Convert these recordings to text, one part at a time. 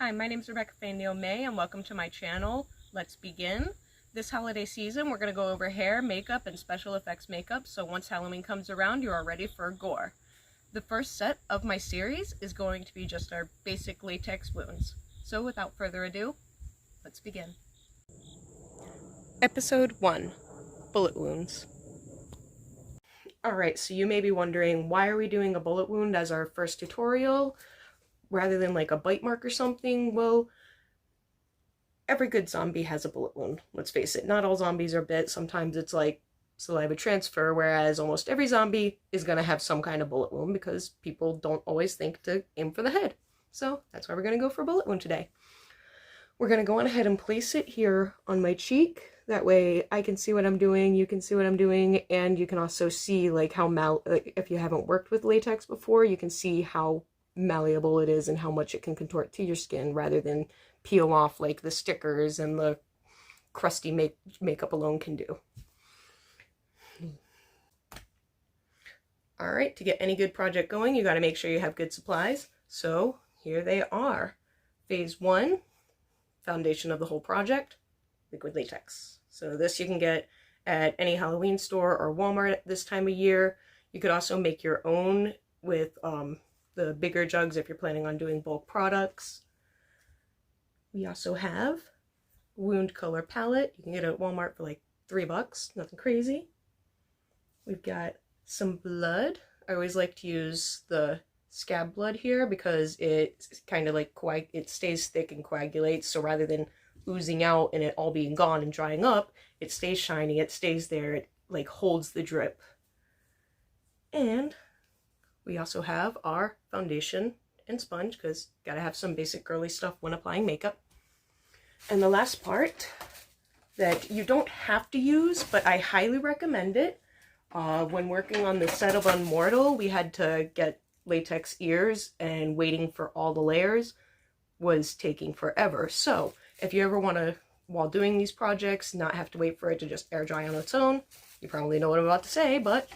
Hi, my name is Rebecca Faye May and welcome to my channel. Let's begin. This holiday season we're going to go over hair, makeup, and special effects makeup, so once Halloween comes around you are ready for gore. The first set of my series is going to be just our basic latex wounds. So without further ado, let's begin. Episode 1, Bullet Wounds. Alright, so you may be wondering, why are we doing a bullet wound as our first tutorial rather than like a bite mark or something? Well, every good zombie has a bullet wound. Let's face it, not all zombies are bit. Sometimes it's like saliva transfer, whereas almost every zombie is going to have some kind of bullet wound because people don't always think to aim for the head. So that's why we're going to go for a bullet wound today. We're going to go on ahead and place it here on my cheek. That way I can see what I'm doing, you can see what I'm doing, and you can also see like how if you haven't worked with latex before, you can see how malleable it is and how much it can contort to your skin rather than peel off like the stickers and the crusty makeup alone can do. Alright, to get any good project going, you got to make sure you have good supplies. So here they are. Phase 1, foundation of the whole project, liquid latex. So this you can get at any Halloween store or Walmart at this time of year. You could also make your own with the bigger jugs if you're planning on doing bulk products. We also have wound color palette. You can get it at Walmart for like $3, nothing crazy. We've got some blood. I always like to use the scab blood here because it's kind of like it stays thick and coagulates, so rather than oozing out and it all being gone and drying up, it stays shiny, it stays there, it like holds the drip. And we also have our foundation and sponge because gotta have some basic girly stuff when applying makeup. And the last part that you don't have to use, but I highly recommend it. When working on the set of Unmortal, we had to get latex ears, and waiting for all the layers was taking forever. So if you ever want to, while doing these projects, not have to wait for it to just air dry on its own, you probably know what I'm about to say, but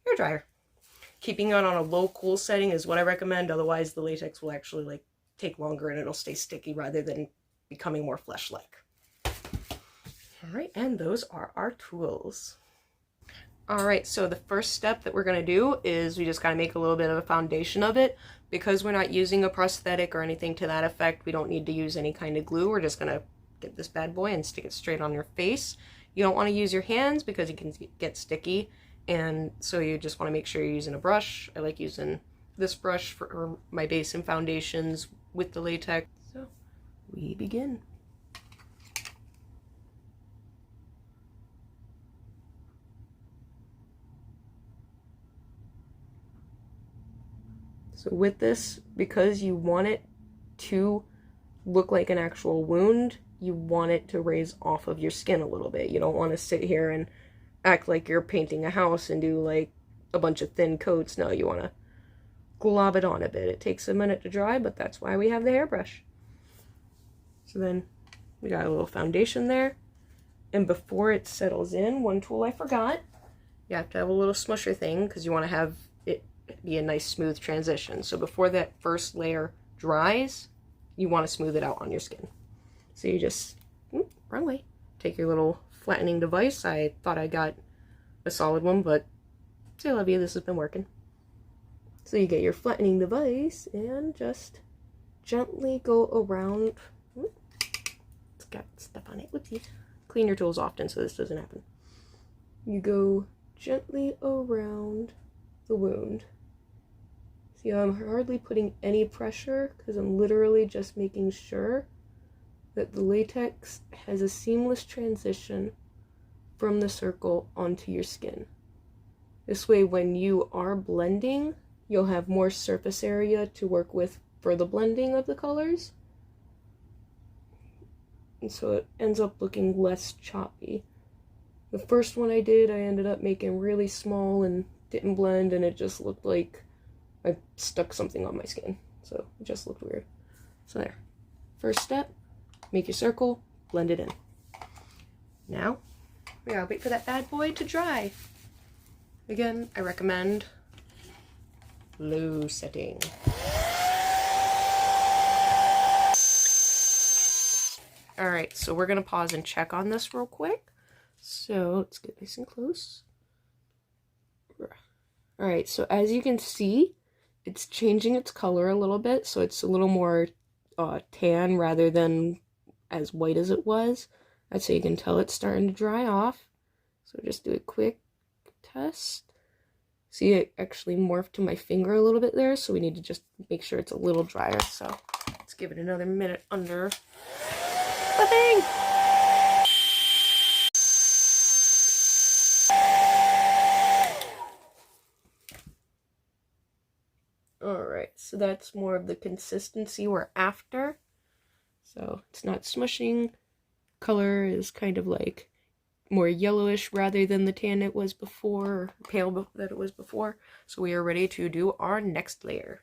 hair dryer. Keeping it on a low cool setting is what I recommend, otherwise the latex will actually like take longer and it'll stay sticky rather than becoming more flesh-like. Alright, and those are our tools. Alright, so the first step that we're going to do is we just got to make a little bit of a foundation of it. Because we're not using a prosthetic or anything to that effect, we don't need to use any kind of glue. We're just going to get this bad boy and stick it straight on your face. You don't want to use your hands because it can get sticky, and so you just want to make sure you're using a brush. I like using this brush for my base and foundations with the latex. So we begin. So with this, because you want it to look like an actual wound, you want it to raise off of your skin a little bit. You don't want to sit here and act like you're painting a house and do like a bunch of thin coats. No, you want to glob it on a bit. It takes a minute to dry, but that's why we have the hairbrush. So then we got a little foundation there. And before it settles in, one tool I forgot, you have to have a little smusher thing because you want to have it be a nice smooth transition. So before that first layer dries, you want to smooth it out on your skin. So you just, wrong way, take your little flattening device. I thought I got a solid one, but say I love you, this has been working. So you get your flattening device and just gently go around. It's got stuff on it. Whoopsies. Clean your tools often so this doesn't happen. You go gently around the wound. See, I'm hardly putting any pressure because I'm literally just making sure that the latex has a seamless transition from the circle onto your skin. This way, when you are blending, you'll have more surface area to work with for the blending of the colors. And so it ends up looking less choppy. The first one I did, I ended up making really small and didn't blend, and it just looked like I stuck something on my skin. So it just looked weird. So there. First step, make your circle, blend it in. Now, we gotta wait for that bad boy to dry. Again, I recommend low setting. right, so we're gonna pause and check on this real quick. So let's get nice and close. All right, so as you can see, it's changing its color a little bit, so it's a little more tan rather than as white as it was. That's how you can tell it's starting to dry off. So just do a quick test. See, it actually morphed to my finger a little bit there, so we need to just make sure it's a little drier. So let's give it another minute under the thing. Alright, so that's more of the consistency we're after. So it's not smushing. Color is kind of like more yellowish rather than the tan it was before, or pale that it was before. So we are ready to do our next layer.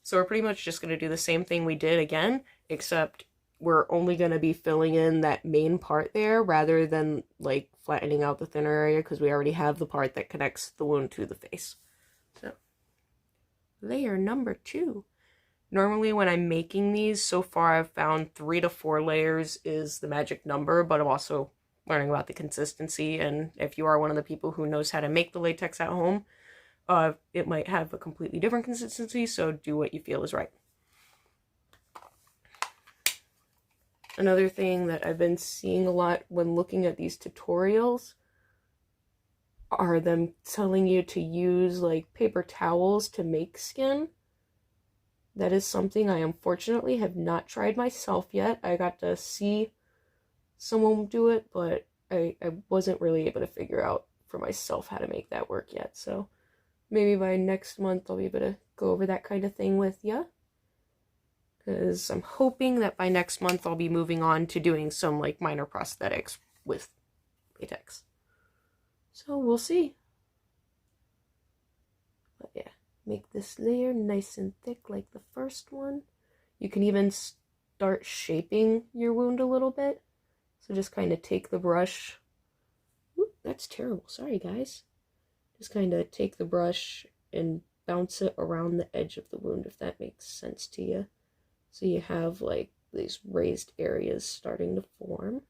So we're pretty much just going to do the same thing we did again, except we're only going to be filling in that main part there rather than like flattening out the thinner area, because we already have the part that connects the wound to the face. So layer number 2. Normally when I'm making these, so far I've found 3 to 4 layers is the magic number, but I'm also learning about the consistency, and if you are one of the people who knows how to make the latex at home, it might have a completely different consistency, so do what you feel is right. Another thing that I've been seeing a lot when looking at these tutorials are them telling you to use like paper towels to make skin. That is something I unfortunately have not tried myself yet. I got to see someone do it, but I wasn't really able to figure out for myself how to make that work yet. So maybe by next month I'll be able to go over that kind of thing with you. Because I'm hoping that by next month I'll be moving on to doing some like minor prosthetics with latex. So we'll see. But yeah, make this layer nice and thick like the first one. You can even start shaping your wound a little bit. So just kind of take the brush. Ooh, that's terrible. Sorry, guys. Just kind of take the brush and bounce it around the edge of the wound, if that makes sense to you. So you have like these raised areas starting to form.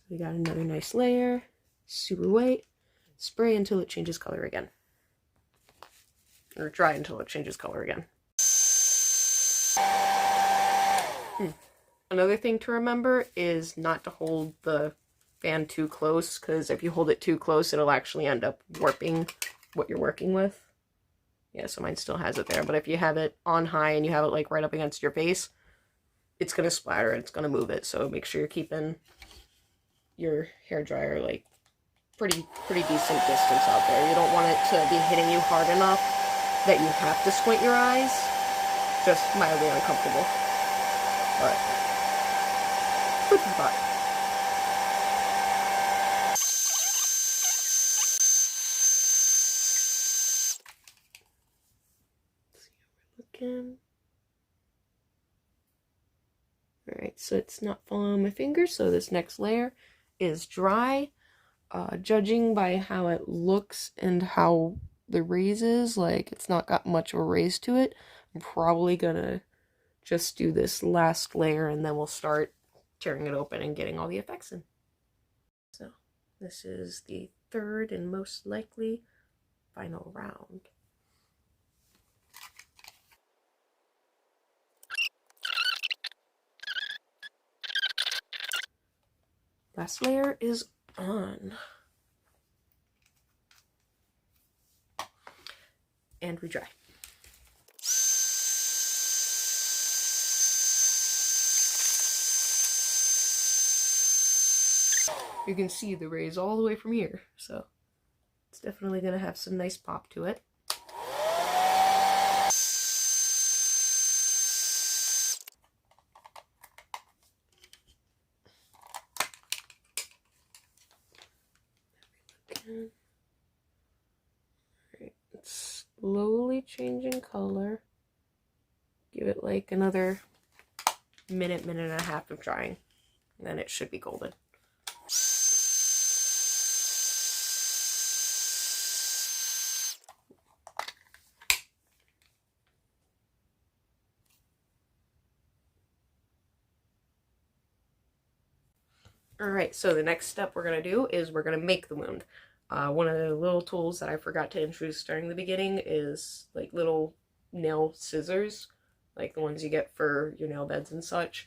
We got another nice layer. Super white. Spray until it changes color again. Or dry until it changes color again. Another thing to remember is not to hold the fan too close, because if you hold it too close, it'll actually end up warping what you're working with. Yeah, so mine still has it there, but if you have it on high and you have it like right up against your face, it's going to splatter and it's going to move it. So make sure you're keeping your hairdryer like pretty decent distance out there. You don't want it to be hitting you hard enough that you have to squint your eyes. Just mildly uncomfortable. But food for thought. Alright, so it's not falling on my fingers, so this next layer is dry. Judging by how it looks and how the raise is, like it's not got much of a raise to it, I'm probably gonna just do this last layer and then we'll start tearing it open and getting all the effects in. So this is the third and most likely final round. Last layer is on. And we dry. You can see the rays all the way from here, so it's definitely going to have some nice pop to it. Alright, it's slowly changing color. Give it like another minute and a half of drying, and then it should be golden. Alright, so the next step we're going to do is we're going to make the wound. One of the little tools that I forgot to introduce during the beginning is like little nail scissors, like the ones you get for your nail beds and such.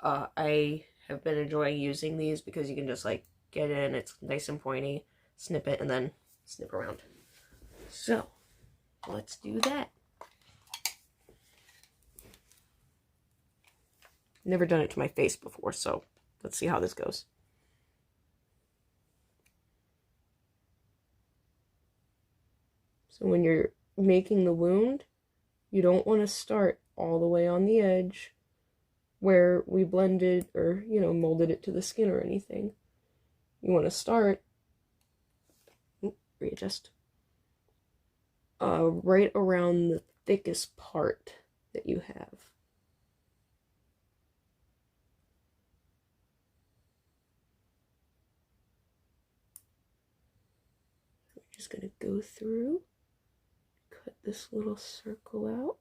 I have been enjoying using these because you can just like get in, it's nice and pointy, snip it, and then snip around. So, let's do that. Never done it to my face before, so let's see how this goes. So when you're making the wound, you don't want to start all the way on the edge where we blended or, molded it to the skin or anything. You want to start, readjust, right around the thickest part that you have. We're just going to go through, cut this little circle out.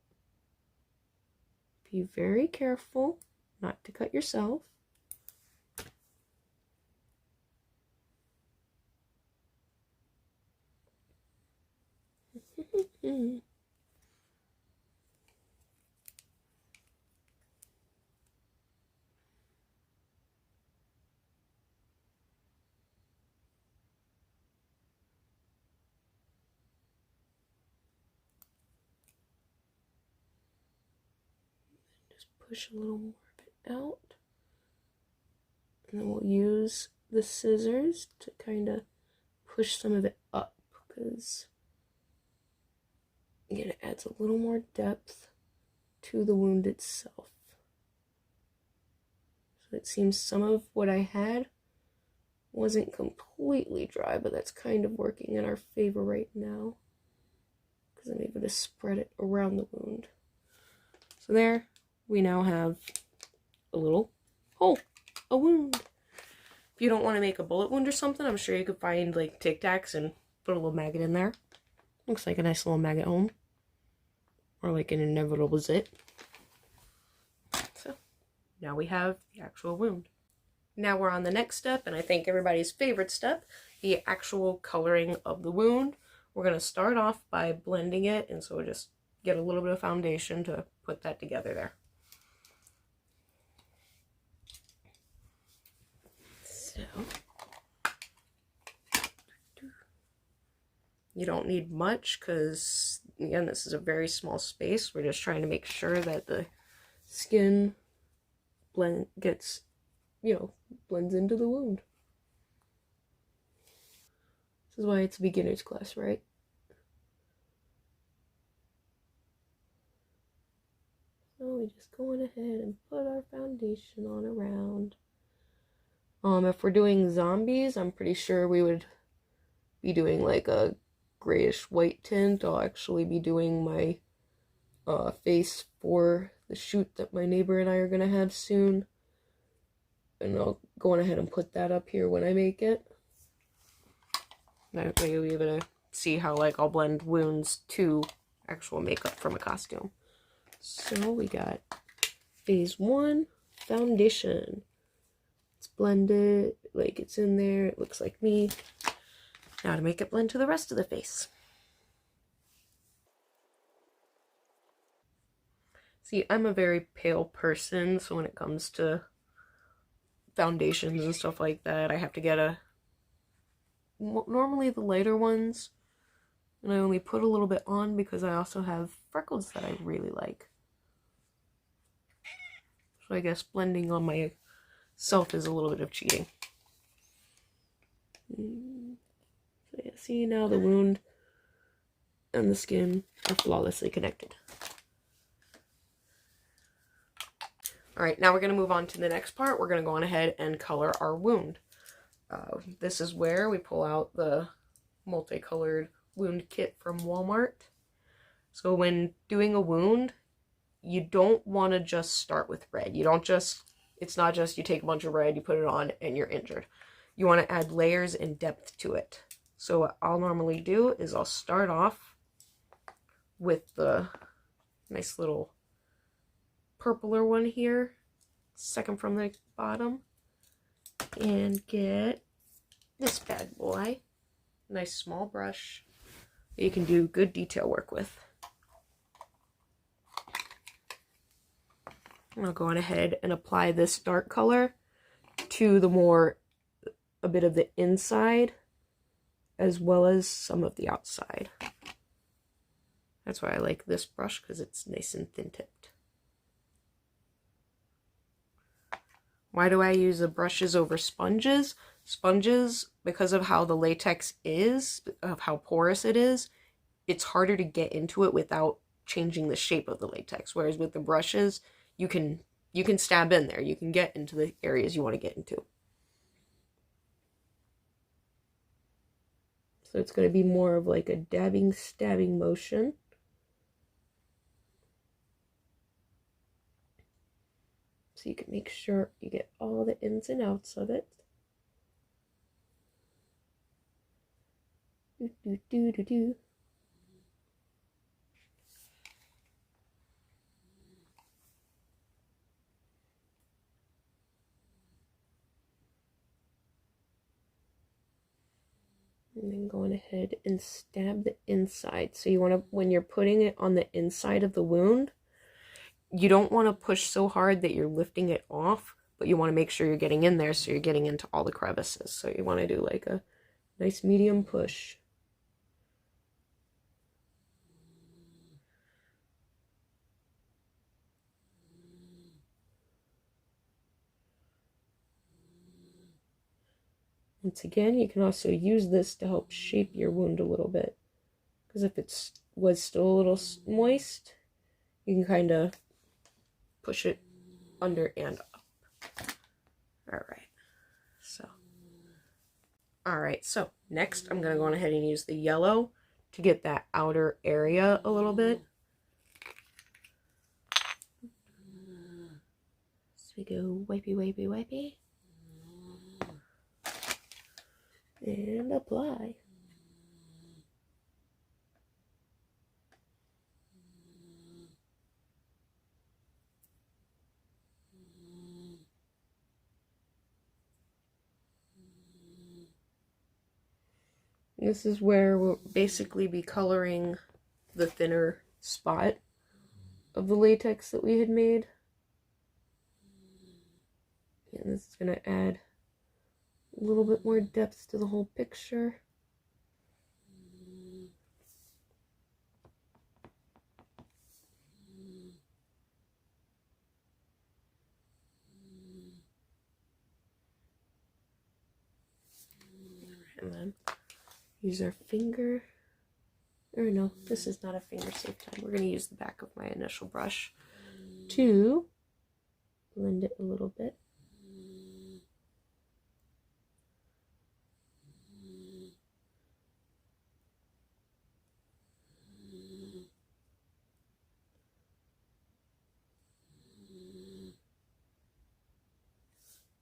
Be very careful not to cut yourself. Just push a little more of it out. And then we'll use the scissors to kind of push some of it up, because again, it adds a little more depth to the wound itself. So it seems some of what I had wasn't completely dry, but that's kind of working in our favor right now, because I'm able to spread it around the wound. So there, we now have a little hole, a wound. If you don't want to make a bullet wound or something, I'm sure you could find like Tic Tacs and put a little maggot in there. Looks like a nice little maggot home. Or like an inevitable zit. So, now we have the actual wound. Now we're on the next step, and I think everybody's favorite step, the actual coloring of the wound. We're going to start off by blending it, and so we'll just get a little bit of foundation to put that together there. So, you don't need much because, again, this is a very small space. We're just trying to make sure that the skin gets, blends into the wound. This is why it's a beginner's class, right? So we just go on ahead and put our foundation on around. If we're doing zombies, I'm pretty sure we would be doing like a grayish white tint. I'll actually be doing my face for the shoot that my neighbor and I are gonna have soon, and I'll go on ahead and put that up here when I make it. That way you'll be able to see how like I'll blend wounds to actual makeup from a costume. So we got phase 1 foundation. It's blended, like it's in there, it looks like me. Now to make it blend to the rest of the face. See, I'm a very pale person, so when it comes to foundations and stuff like that, I have to get normally the lighter ones, and I only put a little bit on because I also have freckles that I really like. So I guess blending on myself is a little bit of cheating. So yeah, see, now the wound and the skin are flawlessly connected. Alright, now we're going to move on to the next part. We're going to go on ahead and color our wound. This is where we pull out the multicolored wound kit from Walmart. So when doing a wound, you don't want to just start with red. It's not just you take a bunch of red, you put it on, and you're injured. You want to add layers and depth to it. So what I'll normally do is I'll start off with the nice little purpler one here, second from the bottom. and get this bad boy. Nice small brush that you can do good detail work with. I'll go on ahead and apply this dark color to a bit of the inside as well as some of the outside. That's why I like this brush, because it's nice and thin tipped. Why do I use the brushes over sponges? Sponges, because of how the latex is, of how porous it is, it's harder to get into it without changing the shape of the latex. Whereas with the brushes, you can stab in there. You can get into the areas you want to get into. So it's going to be more of like a dabbing, stabbing motion. So you can make sure you get all the ins and outs of it. Do, do, do, do, do. And then going ahead and stab the inside. So you want to, when you're putting it on the inside of the wound, you don't want to push so hard that you're lifting it off, but you want to make sure you're getting in there so you're getting into all the crevices. So you want to do like a nice medium push. Once again, you can also use this to help shape your wound a little bit. Because if it was still a little moist, you can kind of push it under and up. Alright, so next I'm going to go on ahead and use the yellow to get that outer area a little bit. So we go wipey, wipey, wipey. And apply. This is where we'll basically be coloring the thinner spot of the latex that we had made. And this is going to add a little bit more depth to the whole picture. And then use our finger, or no, this is not a finger safe time. We're going to use the back of my initial brush to blend it a little bit.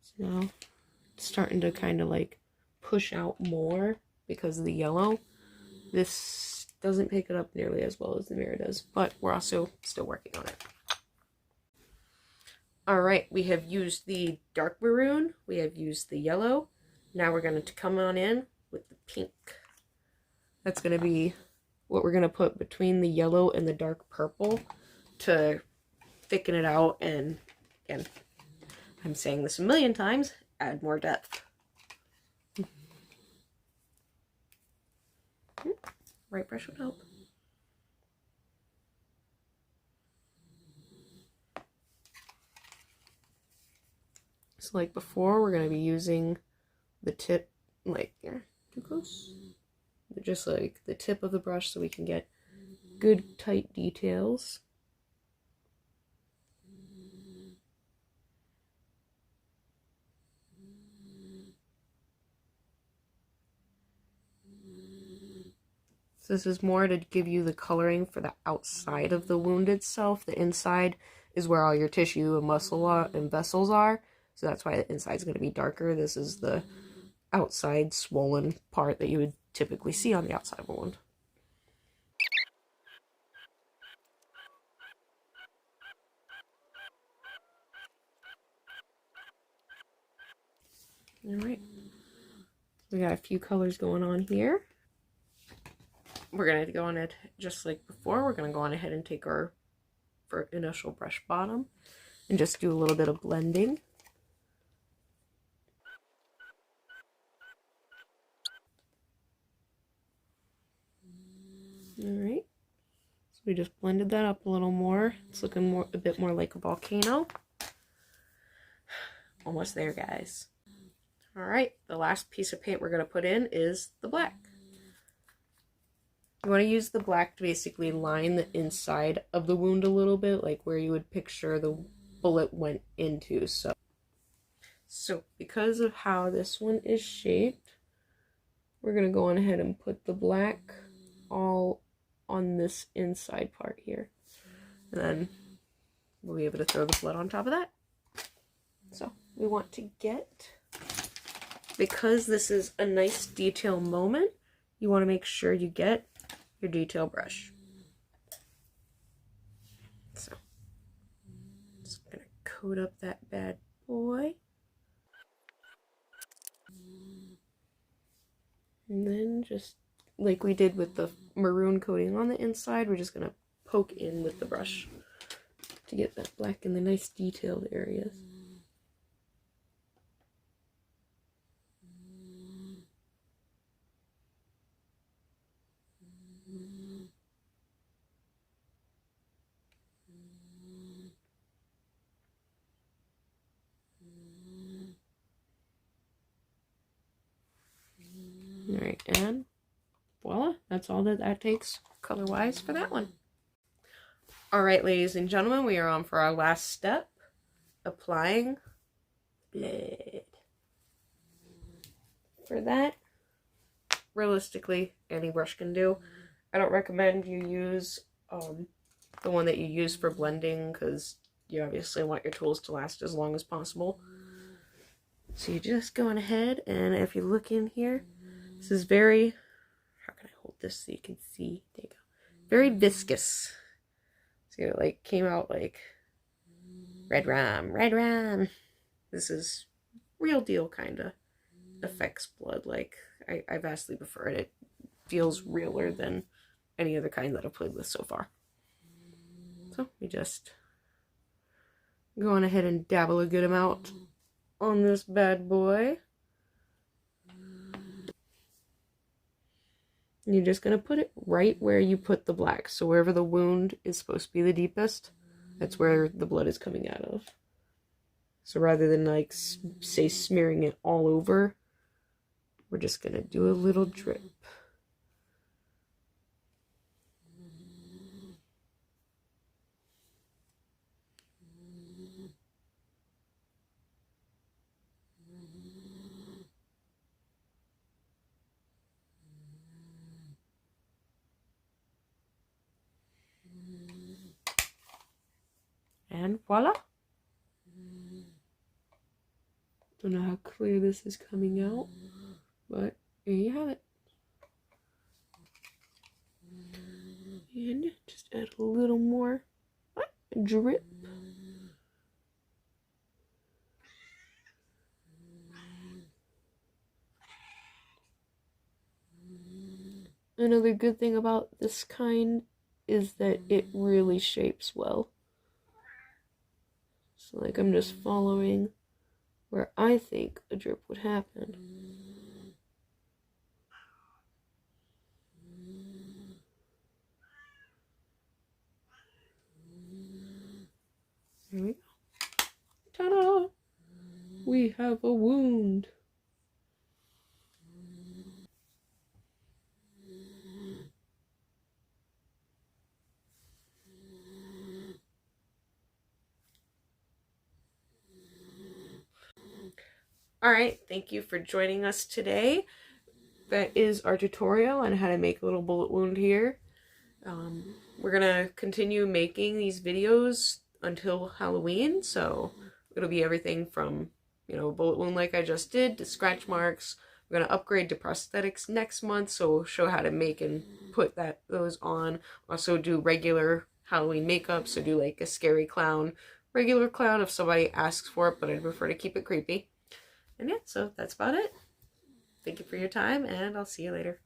So now it's starting to kind of like push out more because of the yellow. This doesn't pick it up nearly as well as the mirror does, but we're also still working on it. Alright, we have used the dark maroon, we have used the yellow. Now we're going to come on in with the pink. That's going to be what we're going to put between the yellow and the dark purple to thicken it out and, again, I'm saying this a million times, add more depth. Right brush would help. So like before, we're going to be using the tip, like, too close? Just like the tip of the brush so we can get good tight details. So this is more to give you the coloring for the outside of the wound itself. The inside is where all your tissue and muscle and vessels are. So that's why the inside is going to be darker. This is the outside swollen part that you would typically see on the outside of a wound. All right. We got a few colors going on here. We're going to go on it just like before. We're going to go on ahead and take our initial brush bottom and just do a little bit of blending. All right. So we just blended that up a little more. It's looking a bit more like a volcano. Almost there, guys. All right. The last piece of paint we're going to put in is the black. You want to use the black to basically line the inside of the wound a little bit, like where you would picture the bullet went into. So because of how this one is shaped, we're going to go on ahead and put the black all on this inside part here. And then we'll be able to throw the blood on top of that. So we want to get, because this is a nice detail moment, you want to make sure you get your detail brush. So, just gonna coat up that bad boy. And then just like we did with the maroon coating on the inside, we're just gonna poke in with the brush to get that black in the nice detailed areas. Alright, and voila, that's all that takes color-wise for that one. Alright, ladies and gentlemen, we are on for our last step, applying blood. For that, realistically, any brush can do. I don't recommend you use the one that you use for blending, because you obviously want your tools to last as long as possible. So you're just going ahead, and if you look in here, this is very, how can I hold this so you can see? There you go. Very viscous. So it like came out like red rum, red rum. This is real deal kind of affects blood. Like I vastly prefer it. It feels realer than any other kind that I've played with so far. So we just go on ahead and dabble a good amount on this bad boy. And you're just going to put it right where you put the black. So wherever the wound is supposed to be the deepest, that's where the blood is coming out of. So rather than like, say, smearing it all over, we're just going to do a little drip. And voila! Don't know how clear this is coming out, but here you have it. And just add a little more drip. Another good thing about this kind is that it really shapes well. So like I'm just following where I think a drip would happen. Here we go. Ta-da! We have a wound. Alright, thank you for joining us today. That is our tutorial on how to make a little bullet wound here. We're going to continue making these videos until Halloween, so it'll be everything from, you know, bullet wound like I just did, to scratch marks. We're going to upgrade to prosthetics next month, so we'll show how to make and put those on. Also do regular Halloween makeup, so do like a scary clown, regular clown if somebody asks for it, but I'd prefer to keep it creepy. And yeah, so that's about it. Thank you for your time, and I'll see you later.